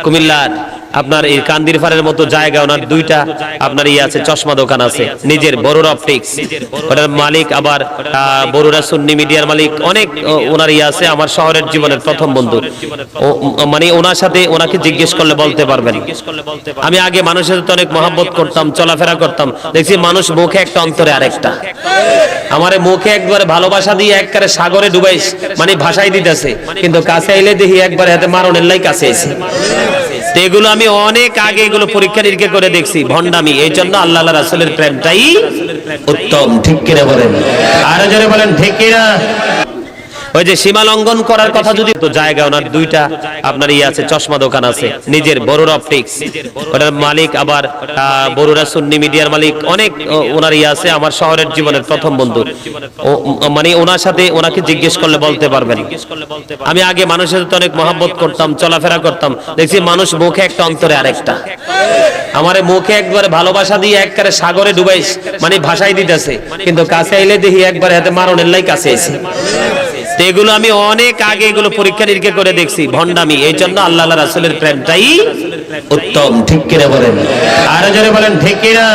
কুমিল্লার আপনার এই কান্দির ফারের মতো জায়গা ওনার দুইটা আপনার আছে চশমা দোকান আছে নিজের বড়ুরা অপটিক্স ওটার মালিক আবার বড়ুরা সুন্নি মিডিয়ার মালিক অনেক ওনার আছে আমার শহরের জীবনের প্রথম বন্ধু মানে ওনার সাথে ওনাকে জিজ্ঞেস করলে বলতে পারবেন আমি আগে মানুষের সাথে অনেক মহব্বত করতাম চলাফেরা করতাম দেখছি মানুষ মুখে একটা অন্তরে আরেকটা আমার মুখে একবারে ভালোবাসা দিয়ে একবারে সাগরে ডুবাইস মানে ভাষাই দিতেছে কিন্তু কাছে আইলে দেখি একবার হাতে মারণের লাই কাছে এসে এগুলো আমি অনেক আগে এগুলো পরীক্ষা নিরীক্ষা করে দেখছি ভন্ডামি এই জন্য আল্লাহ রাসূলের প্রেমটাই উত্তম ঠিক কিনা বলেন আর যারা বলেন ঠিক কিনা ওই যে সীমা লঙ্ঘন করার কথা যদি তো জায়গা ওনার দুইটা আপনার আছে চশমা দোকান আছে নিজের বড়ুরা অপটিক্স ওটার মালিক আবার বড়ুরা সুন্নি মিডিয়ার মালিক অনেক ওনার আছে আমার শহরের জীবনের প্রথম বন্ধু মানে ওনার সাথে ওনাকে জিজ্ঞেস করলে বলতে পারবেন আমি আগে মানুষের সাথে অনেক মহব্বত করতাম চলাফেরা করতাম দেখছি মানুষ মুখে একটা অন্তরে আরেকটা আমার মুখে একবারে ভালোবাসা দিয়ে একবারে সাগরে ডুবাইস মানে ভাষাই দিতেছে কিন্তু কাছে আইলে দেখি একবার হাতে মারণের লাই কাছে এসে এগুলো আমি অনেক আগে এগুলো পরীক্ষা নিরীক্ষা করে দেখছি ভন্ডামি এই জন্য আল্লাহ রাসূলের প্রেমটাই উত্তম ঠিক কিনা বলেন আর যারা বলেন ঠিক কিনা।